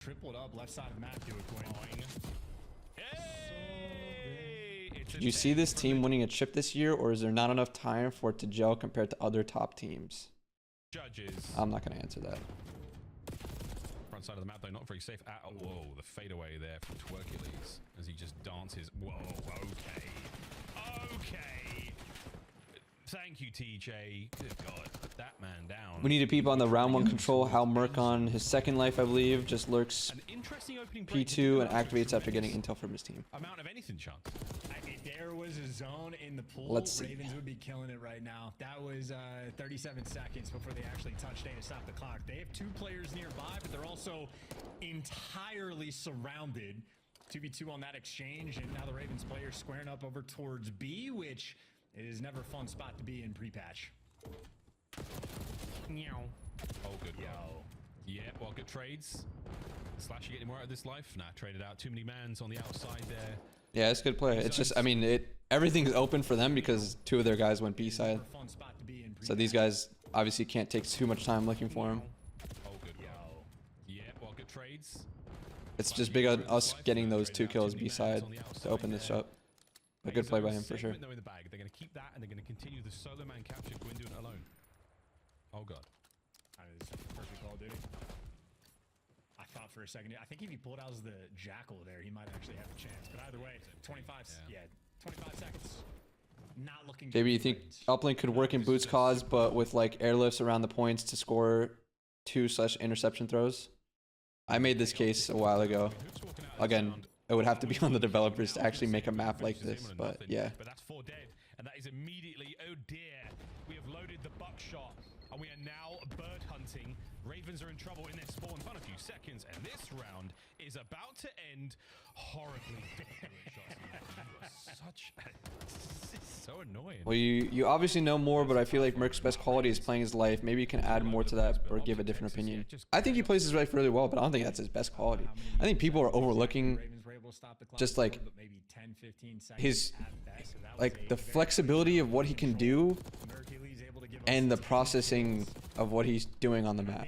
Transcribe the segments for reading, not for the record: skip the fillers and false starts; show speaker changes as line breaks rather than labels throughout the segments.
Tripled up left side of the map, do it, Quinn.
Hey!
Did you see this team winning a chip this year, or is there not enough time for it to gel compared to other top teams?
Judges.
I'm not going to answer that.
Front side of the map, though, not very safe at all. Whoa, the fadeaway there from Mercules as he just dances. Whoa, okay. Okay. Thank you, TJ. Good God, put that man down.
We need to peep on the round 1 control, how Merk on his second life, I believe, just lurks
An interesting opening
P2 and activates after getting intel from his team.
amount of anything chance.
If there was a zone in the pool,
Let's see.
Ravens would be killing it right now. That was 37 seconds before they actually touched A to stop the clock. They have 2 players nearby, but they're also entirely surrounded. 2v2 on that exchange, and now the Ravens players squaring up over towards B, which is never a fun spot to be in pre-patch.
Meow. Oh, good.
Yo.
Yeah, well, good trades. Slash, you getting more out of this life? Nah, traded out. Too many mans on the outside there.
Yeah, it's a good play. It's just, I mean, everything's open for them because 2 of their guys went B side. So these guys obviously can't take too much time looking for him.
Oh, good. Yo. Yeah, well, good trades.
It's just big on us getting those 2 kills B side to open this up. A good play by him for sure.
They're in the bag. They're going to keep that, and they're going to continue the solo man capture. Gwyn doing it alone. Oh god.
That is perfect call, dude. I thought for a second. I think if he pulled out as the jackal there, he might actually have a chance. But either way, 25. Yeah, 25 seconds. Not looking.
JB, you think uplink could work in Boots' cause, but with like airlifts around the points to score 2/interception throws? I made this case a while ago. Again, it would have to be on the developers to actually make a map like this, but yeah.
But that's 4 dead, and that is immediately, oh dear, we have loaded the buckshot, and we are now bird hunting. Ravens are in trouble in their spawn. Fun a few seconds, and this round is about to end horribly. Such, it's so annoying.
Well, you obviously know more, but I feel like Merk's best quality is playing his life. Maybe you can add more to that or give a different opinion. I think he plays his life really well, but I don't think that's his best quality. I think people are overlooking just like his, like the flexibility of what he can do and the processing of what he's doing on the map.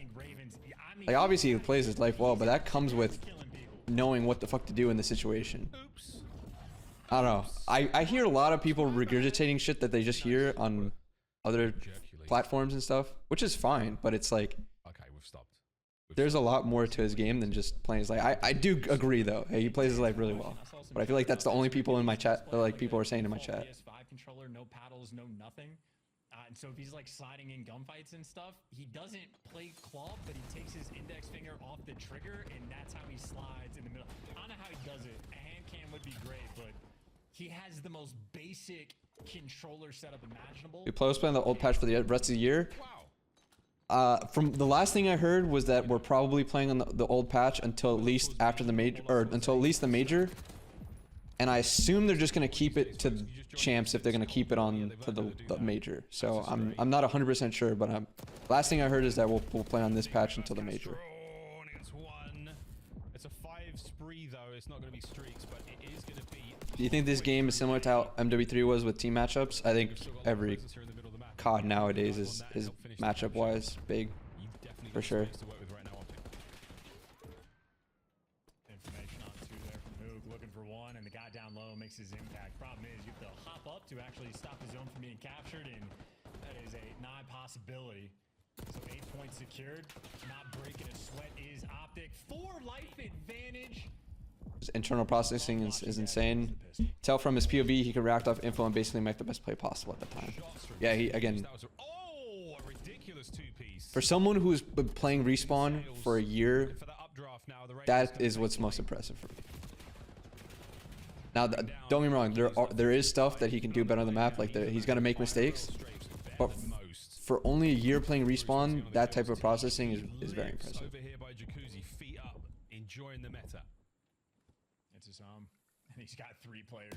Like obviously he plays his life well, but that comes with knowing what the fuck to do in the situation. I don't know. I hear a lot of people regurgitating shit that they just hear on other platforms and stuff, which is fine, but it's like,
okay, we've stopped.
There's a lot more to his game than just playing his life. I do agree though. Hey, he plays his life really well, but I feel like that's the only people in my chat, like people are saying in my chat.
PS5 controller, no paddles, no nothing. And so if he's like sliding in gunfights and stuff, he doesn't play club, but he takes his index finger off the trigger, and that's how he slides in the middle. I don't know how he does it. A hand cam would be great, but he has the most basic controller setup imaginable.
We playing the old patch for the rest of the year.
Wow.
From the last thing I heard was that we're probably playing on the old patch until at least after the major, or until at least the major. And I assume they're just gonna keep it to champs if they're gonna keep it on to the major. So I'm not 100% sure, but last thing I heard is that we'll play on this patch until the major.
It's a 5 spree though. It's not gonna be streaks, but it is gonna be.
Do you think this game is similar to how MW3 was with team matchups? I think every COD nowadays is matchup wise big, for sure.
Down low makes his impact. Problem is, you have to hop up to actually stop the zone from being captured, and that is a nigh possibility. So 8 points secured. Not breaking a sweat is OpTic. 4 life advantage.
His internal processing is insane. Tell from his POV he can react off info and basically make the best play possible at the time. Yeah, he again. For someone who's been playing Respawn for a year, that is what's most impressive for me. Now, don't get me wrong, there is stuff that he can do better on the map, like he's going to make mistakes, but for only a year playing Respawn, that type of processing is very impressive.
And he's got 3 players.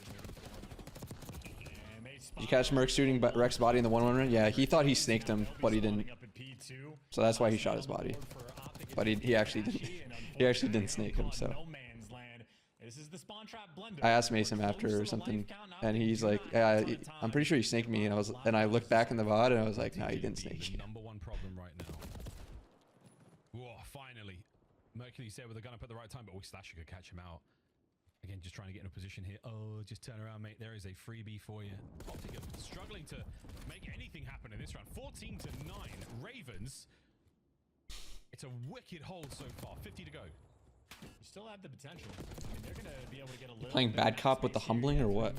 Did you catch Merk shooting Rek's body in the 1-1 run? Yeah, he thought he snaked him, but he didn't. So that's why he shot his body. But he actually didn't. He actually didn't snake him, so. I asked Mason after or something, and he's like, "Yeah, I'm pretty sure he snaked me." And I looked back in the VOD, and I was like, "No, he didn't snake you."
Number 1 problem right now. Whoa, finally. Mercules there with a gun up at the right time, but Slasher could catch him out. Again, just trying to get in a position here. Oh, just turn around, mate. There is a freebie for you. OpTic struggling to make anything happen in this round. 14 to 9. Ravens. It's a wicked hold so far. 50 to go.
You still have the potential. I mean, they're going to be able to get a little
Playing bad cop with the humbling or what?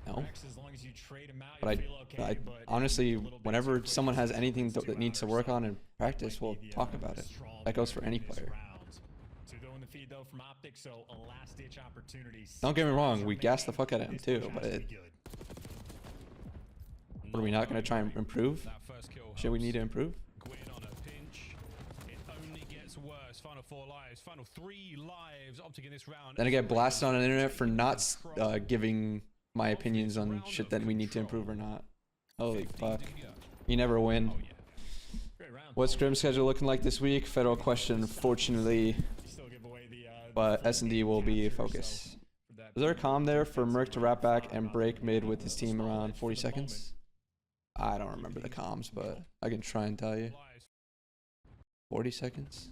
No. But honestly, whenever someone has anything that needs to work on in practice, we'll talk about it. That goes for any player. Don't get me wrong, we gassed the fuck out of him too, but what, are we not going to try and improve? Should we need to improve?
Final 4 lives, final 3 lives. OpTic in this round.
Then I get blasted on the internet for not giving my opinions on shit that we need to improve or not. Holy fuck. You never win. What's Scrim schedule looking like this week? Federal question, fortunately. But S&D will be a focus. Is there a comm there for Merk to wrap back and break mid with his team around 40 seconds? I don't remember the comms, but I can try and tell you. 40 seconds?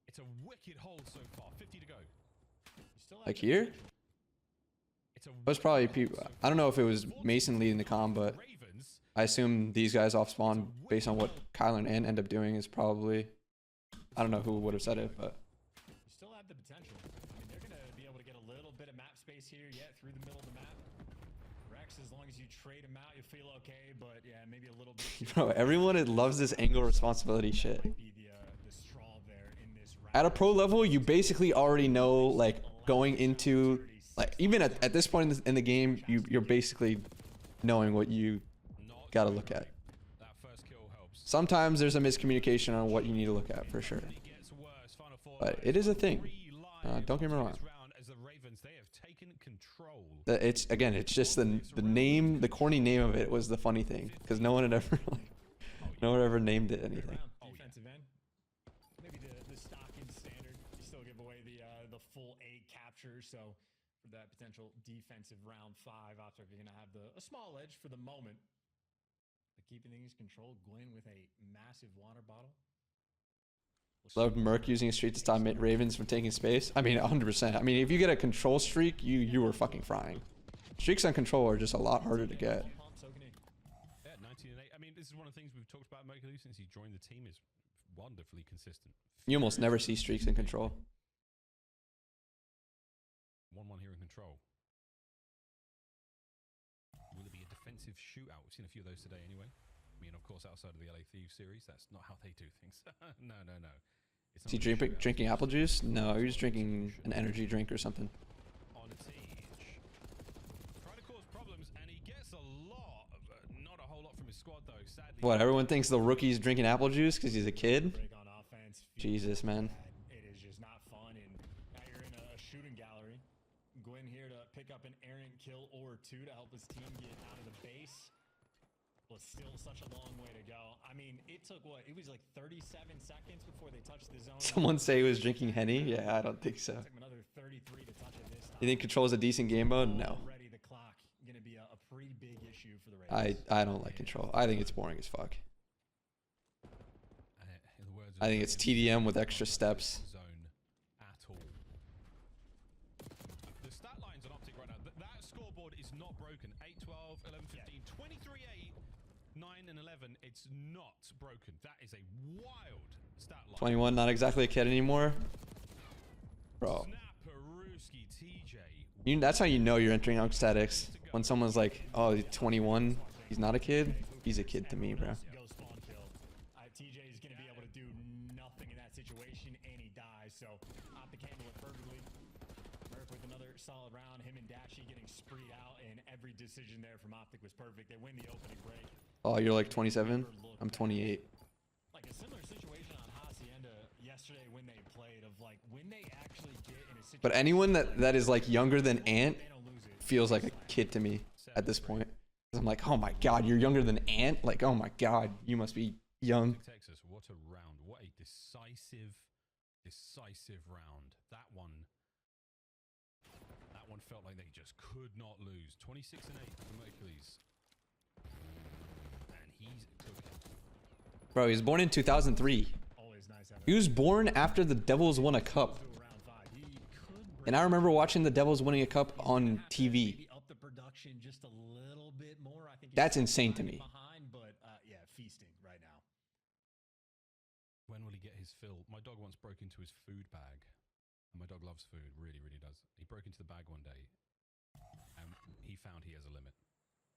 It's a wicked hold so far. 50 to go.
Like here? It was probably people. I don't know if it was Mason leading the comm, but I assume these guys off spawn based on what Kyler and Ant end up doing is probably. I don't know who would have said it, but.
You still have the potential. I mean, they're going to be able to get a little bit of map space here, through the middle of the map. Rex, as long as you trade him out, you feel okay, but yeah, maybe a little bit.
Bro, everyone loves this angle responsibility shit. At a pro level, you basically already know, like, going into, like, even at this point in the game, you're basically knowing what you gotta look at. Sometimes there's a miscommunication on what you need to look at, for sure. But it is a thing. Don't get me wrong. It's just the name, the corny name of it was the funny thing, because no one had ever, like, no one ever named it anything.
So for that potential defensive round 5, after you're going to have a small edge for the moment, but keeping things controlled. Gwyn with a massive water bottle.
Loved Merk using a streak to stop Ravens from taking space. I mean, 100%. I mean, if you get a control streak, you were fucking frying. Streaks on control are just a lot harder to get.
Yeah, 19 and 8. I mean, this is one of the things we've talked about Mercules since he joined the team, is wonderfully consistent.
You almost never see streaks in control.
1-1 here in control. Will it be a defensive shootout? We've seen a few of those today anyway. I mean, of course, outside of the LA Thieves series, that's not how they do things. No.
Is he drinking apple juice? No, he was drinking an energy drink or something.
On a siege. Trying to cause problems, and he gets a lot, not a whole lot from his squad though, sadly.
What, everyone thinks the rookie's drinking apple juice because he's a kid? Jesus, man.
Pick up an errant kill or 2 to help his team get out of the base. But still such a long way to go. I mean, it took what? It was like 37 seconds before they touched the zone.
Someone say he was drinking Henny? Yeah, I don't think so.
It took him another 33 to touch it this time.
You think Control is a decent game mode? No.
Already the clock going to be a pretty big issue for the Ravens.
I don't like Control. I think it's boring as fuck. I think it's TDM with extra steps.
It's not broken. That is a wild stat line.
21, not exactly a kid anymore. Bro. That's how you know you're entering Unstatics. When someone's like, oh, he's 21, he's not a kid. He's a kid to me, bro.
TJ is going to be able to do nothing in that situation, and he dies. So OpTic handled it perfectly. Merk with another solid round. Him and Dashy getting spreed out, and every decision there from OpTic was perfect. They win the opening break.
Oh, you're like 27? I'm 28.
Like a similar situation on Hacienda yesterday when they played, of like when they actually get in a situation.
But anyone that is like younger than Ant feels like a kid to me at this point. I'm like, oh my god, you're younger than Ant? Like, oh my god, you must be young.
Texas, what a round. What a decisive round. That one felt like they just could not lose. 26 and 8 for Mercules. And he's cooking.
Bro, he was born in 2003.
Always nice
He was born after the Devils won a cup. And I remember watching the Devils winning a cup on TV. That's insane to me.
When will he get his fill? My dog once broke into his food bag. And my dog loves food, really, really does. He broke into the bag one day and he found he has a limit.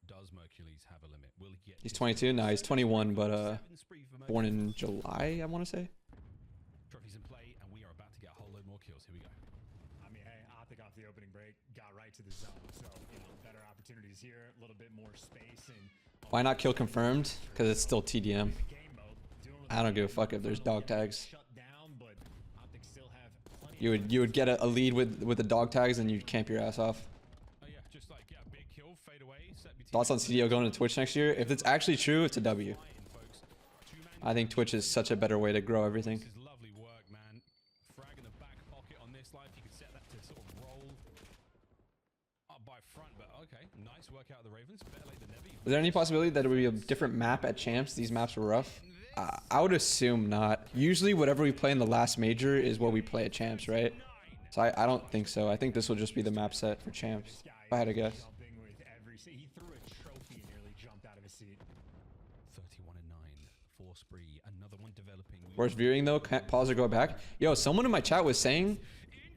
Does Mercules have a limit? Will he get...
He's 22? No, he's 21, but born in July, I want to say.
Trophies in play, and we are about to get a whole load more kills. Here we go.
I mean, hey, OpTic off the opening break, got right to the zone. So, you know, better opportunities here, a little bit more space. And
Why not kill confirmed? Because it's still TDM. I don't give a fuck if there's dog tags. You would get a lead with the dog tags and you'd camp your ass off. Thoughts on CDO going to Twitch next year? If it's actually true, it's a W. I think Twitch is such a better way to grow everything. Is there any possibility that it would be a different map at Champs? These maps were rough. I would assume not. Usually whatever we play in the last major is what we play at Champs, right? So I don't think so. I think this will just be the map set for Champs, if I had to guess.
He threw a trophy and nearly jumped out of his seat.
31 and 9, 4 spree, another one developing.
Worst viewing though, can't pause or go back. Yo, someone in my chat was saying,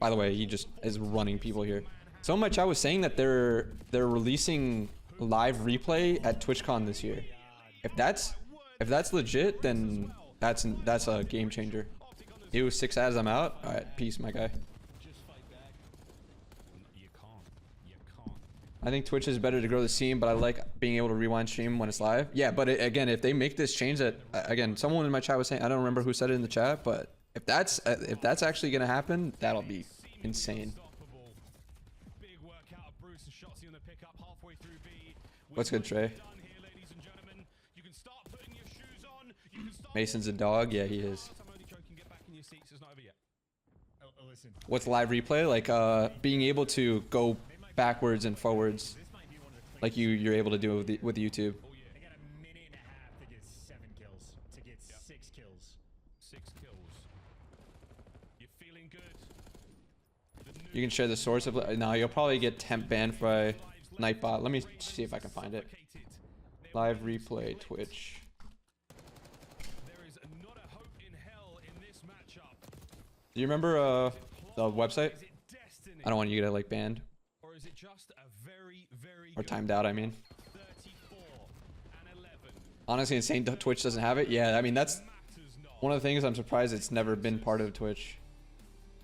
by the way, he just is running people here. Someone in my chat was saying that they're releasing live replay at TwitchCon this year. If that's legit, then that's a game changer. You 6 ads, I'm out. All right, peace, my guy. I think Twitch is better to grow the scene, but I like being able to rewind stream when it's live. Yeah, but again, if they make this change, that again, someone in my chat was saying, I don't remember who said it in the chat, but if that's actually gonna happen, that'll be insane. What's good, Trey? Mason's a dog. Yeah, he is. What's live replay? Like being able to go backwards and forwards, like you're able to do with YouTube.
They got a minute and a half to get 7 kills, to get 6 kills.
6 kills. You're feeling good.
You can share the source of. No, you'll probably get temp banned by Nightbot. Let me see if I can find it. Live replay Twitch.
There is not a hope in hell in this matchup.
Do you remember the website? I don't want you to get like banned.
Or is it just a very, very
Or timed out, I mean.
34 and 11.
Honestly, insane Twitch doesn't have it. Yeah, I mean, that's one of the things I'm surprised it's never been part of Twitch.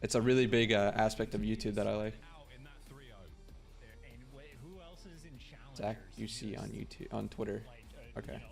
It's a really big aspect of YouTube that I like. Zach, you see on YouTube, on Twitter. Okay.